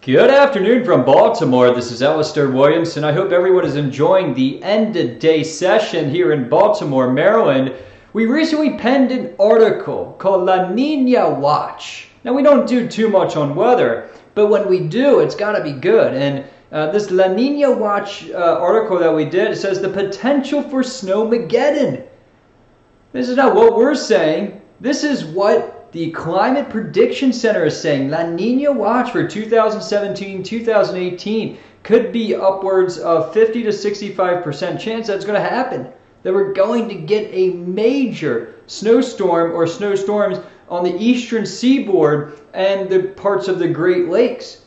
Good afternoon from Baltimore. This is Alistair Williams, and I hope everyone is enjoying the end-of-day session here in Baltimore, Maryland. We recently penned an article called La Niña Watch. Now, we don't do too much on weather, but when we do, it's got to be good. And this La Niña Watch article that we did, it says the potential for Snowmageddon. This is not what we're saying. This is what the Climate Prediction Center is saying. La Niña Watch for 2017-2018 could be upwards of 50 to 65% chance that's going to happen. That we're going to get a major snowstorm or snowstorms on the eastern seaboard and the parts of the Great Lakes.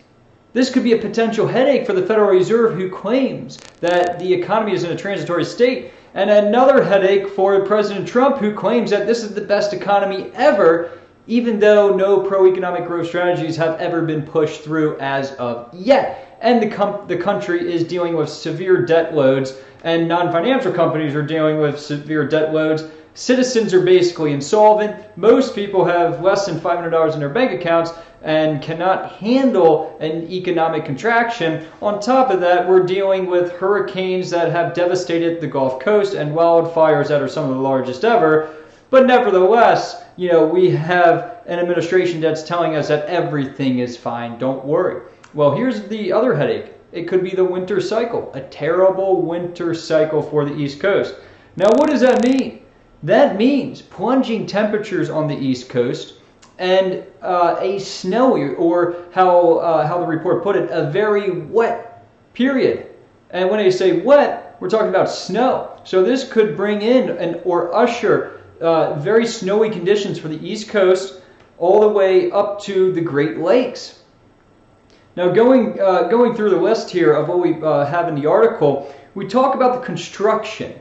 This could be a potential headache for the Federal Reserve, who claims that the economy is in a transitory state, and another headache for President Trump, who claims that this is the best economy ever, even though no pro-economic growth strategies have ever been pushed through as of yet. And the country is dealing with severe debt loads, and non-financial companies are dealing with severe debt loads. Citizens are basically insolvent. Most people have less than $500 in their bank accounts and cannot handle an economic contraction. On top of that, we're dealing with hurricanes that have devastated the Gulf Coast and wildfires that are some of the largest ever. But nevertheless, we have an administration that's telling us that everything is fine, don't worry. Well, here's the other headache. It could be the winter cycle, a terrible winter cycle for the East Coast. Now, what does that mean? That means plunging temperatures on the East Coast and a snowy, or how the report put it, a very wet period. And when they say wet, we're talking about snow. So this could bring in or usher very snowy conditions for the East Coast all the way up to the Great Lakes. Now, going through the list here of what we have in the article, we talk about the construction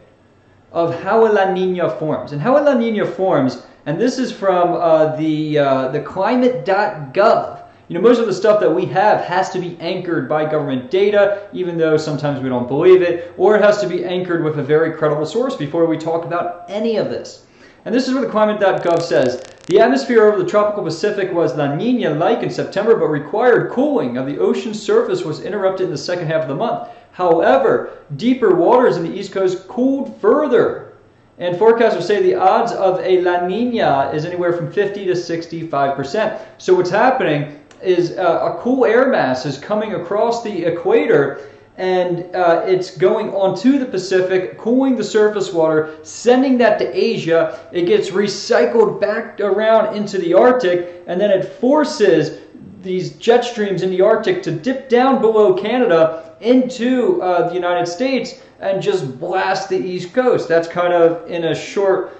of how a La Niña forms. And how a La Niña forms, and this is from the climate.gov. Most of the stuff that we have has to be anchored by government data, even though sometimes we don't believe it, or it has to be anchored with a very credible source before we talk about any of this. And this is what the climate.gov says. The atmosphere over the tropical Pacific was La Niña-like in September, but required cooling of the ocean surface was interrupted in the second half of the month. However, deeper waters in the East Coast cooled further. And forecasters say the odds of a La Niña is anywhere from 50 to 65%. So what's happening is a cool air mass is coming across the equator, and it's going onto the Pacific, cooling the surface water, sending that to Asia. It gets recycled back around into the Arctic, and then it forces these jet streams in the Arctic to dip down below Canada into the United States and just blast the East Coast. That's kind of in a short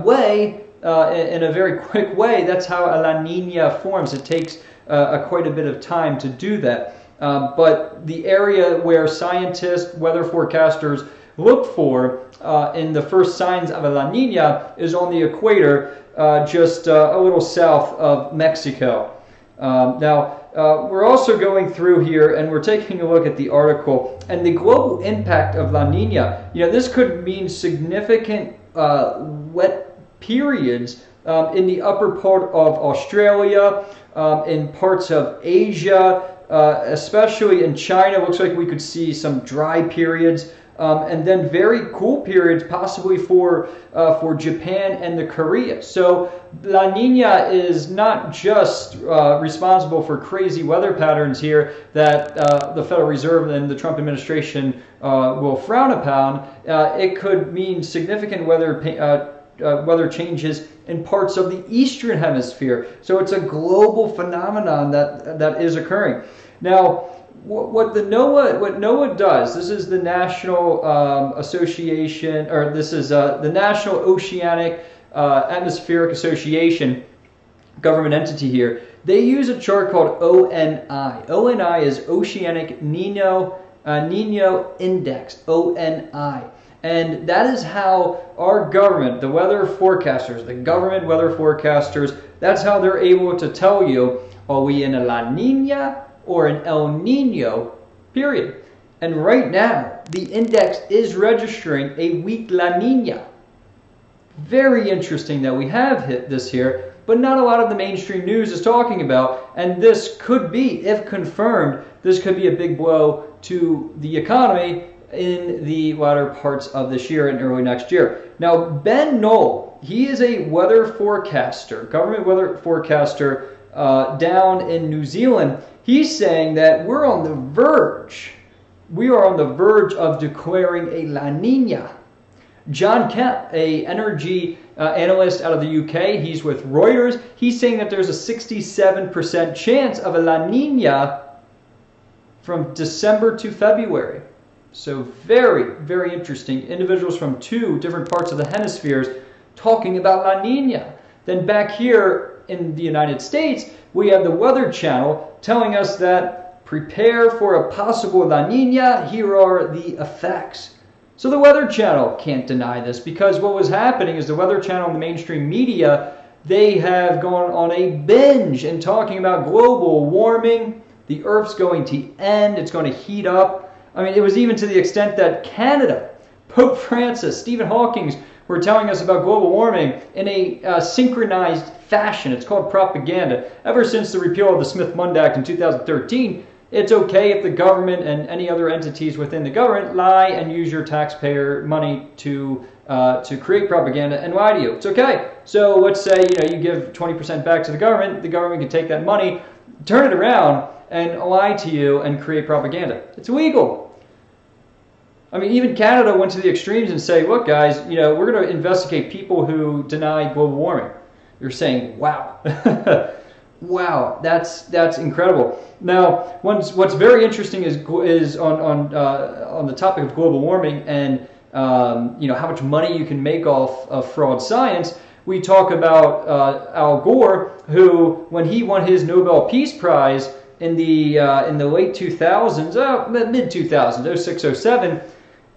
way, in a very quick way. That's how a La Niña forms. It takes quite a bit of time to do that. But the area where scientists, weather forecasters look for in the first signs of a La Niña is on the equator, just a little south of Mexico. Now, we're also going through here and we're taking a look at the article and the global impact of La Niña. This could mean significant wet periods in the upper part of Australia, in parts of Asia, especially in China. Looks like we could see some dry periods, and then very cool periods possibly for Japan and the Korea. So La Niña is not just responsible for crazy weather patterns here that the Federal Reserve and the Trump administration will frown upon. It could mean significant weather changes in parts of the Eastern Hemisphere. So it's a global phenomenon that is occurring. Now, what NOAA does, this is the National Association, or this is the National Oceanic Atmospheric Association, government entity here. They use a chart called ONI. ONI is Oceanic Nino Index, ONI. And that is how our government, the weather forecasters, the government weather forecasters, that's how they're able to tell you, are we in a La Niña or an El Nino period? And right now, the index is registering a weak La Niña. Very interesting that we have hit this here. but not a lot of the mainstream news is talking about. And this could be, if confirmed, this could be a big blow to the economy in the latter parts of this year and early next year. Now, Ben Knoll, he is a weather forecaster, government weather forecaster down in New Zealand. He's saying that we are on the verge of declaring a La Niña. John Kemp, a energy analyst out of the UK, he's with Reuters. He's saying that there's a 67% chance of a La Niña from December to February. So very, very interesting. Individuals from 2 different parts of the hemispheres talking about La Niña. Then back here in the United States, we have the Weather Channel telling us that prepare for a possible La Niña. Here are the effects. So the Weather Channel can't deny this, because what was happening is the Weather Channel and the mainstream media, they have gone on a binge in talking about global warming. The Earth's going to end. It's going to heat up. I mean, it was even to the extent that Canada, Pope Francis, Stephen Hawking were telling us about global warming in a synchronized fashion. It's called propaganda. Ever since the repeal of the Smith-Mundt Act in 2013, it's okay if the government and any other entities within the government lie and use your taxpayer money to create propaganda and lie to you. It's okay. So let's say you give 20% back to the government can take that money, turn it around, and lie to you and create propaganda. It's illegal. I mean, even Canada went to the extremes and say, look, guys, we're going to investigate people who deny global warming. You're saying, wow. Wow, that's incredible. Now, what's very interesting is on the topic of global warming and how much money you can make off of fraud science. We talk about Al Gore, who, when he won his Nobel Peace Prize in the late 2000s, mid 2000s, 06, 07,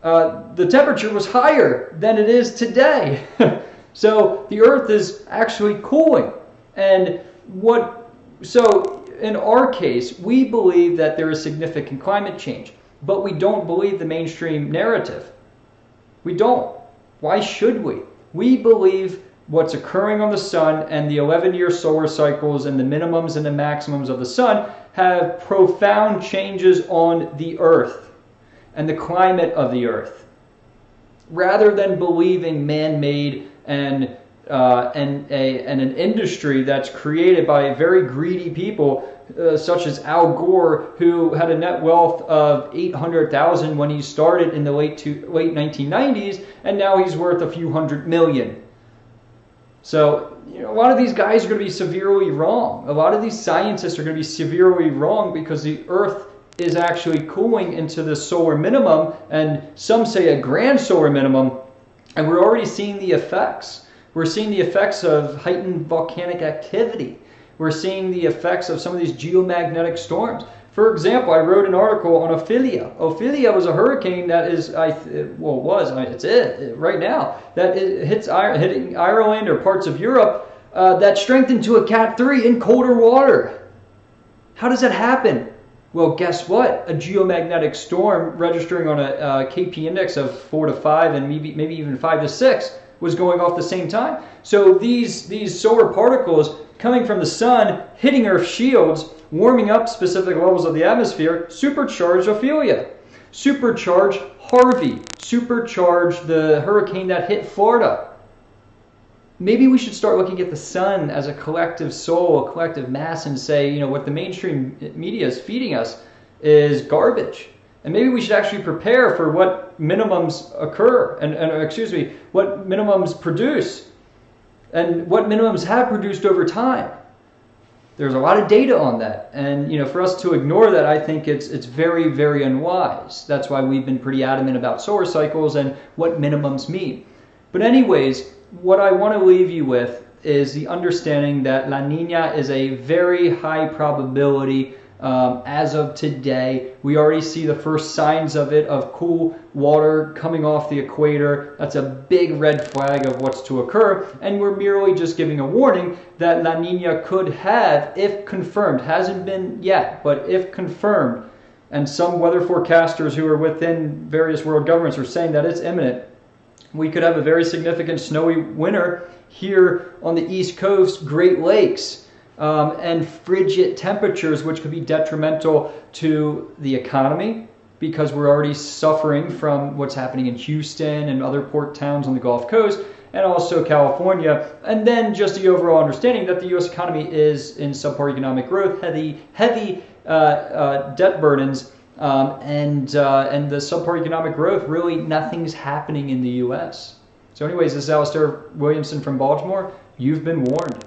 the temperature was higher than it is today. So the Earth is actually cooling. And so in our case, we believe that there is significant climate change, but we don't believe the mainstream narrative. We don't. Why should we? We believe what's occurring on the sun and the 11-year solar cycles and the minimums and the maximums of the sun have profound changes on the Earth and the climate of the Earth, rather than believing man-made and an industry that's created by very greedy people, such as Al Gore, who had a net wealth of $800,000 when he started in the late 1990s, and now he's worth a few $100 million. So a lot of these guys are going to be severely wrong. A lot of these scientists are going to be severely wrong, because the Earth is actually cooling into the solar minimum, and some say a grand solar minimum, and we're already seeing the effects. We're seeing the effects of heightened volcanic activity. We're seeing the effects of some of these geomagnetic storms. For example, I wrote an article on Ophelia. Ophelia was a hurricane that is, right now, that hitting Ireland or parts of Europe, that strengthened to a Cat 3 in colder water. How does that happen? Well, guess what? A geomagnetic storm registering on a KP index of 4 to 5 and maybe even 5 to 6 was going off the same time. So these solar particles coming from the sun, hitting Earth shields, warming up specific levels of the atmosphere, supercharged Ophelia, supercharged Harvey, supercharged the hurricane that hit Florida. Maybe we should start looking at the sun as a collective soul, a collective mass, and say, what the mainstream media is feeding us is garbage. And maybe we should actually prepare for what minimums occur, what minimums produce, and what minimums have produced over time. There's a lot of data on that, and for us to ignore that, I think it's very, very unwise. That's why we've been pretty adamant about solar cycles and what minimums mean. But anyways, what I want to leave you with is the understanding that La Niña is a very high probability. As of today, we already see the first signs of it, of cool water coming off the equator. That's a big red flag of what's to occur, and we're merely just giving a warning that La Niña could have, if confirmed, hasn't been yet, but if confirmed, and some weather forecasters who are within various world governments are saying that it's imminent. we could have a very significant snowy winter here on the East Coast, Great Lakes, and frigid temperatures, which could be detrimental to the economy, because we're already suffering from what's happening in Houston and other port towns on the Gulf Coast, and also California. And then just the overall understanding that the U.S. economy is in subpar economic growth, heavy debt burdens, and the subpar economic growth, really nothing's happening in the U.S. So anyways, this is Alistair Williamson from Baltimore. You've been warned.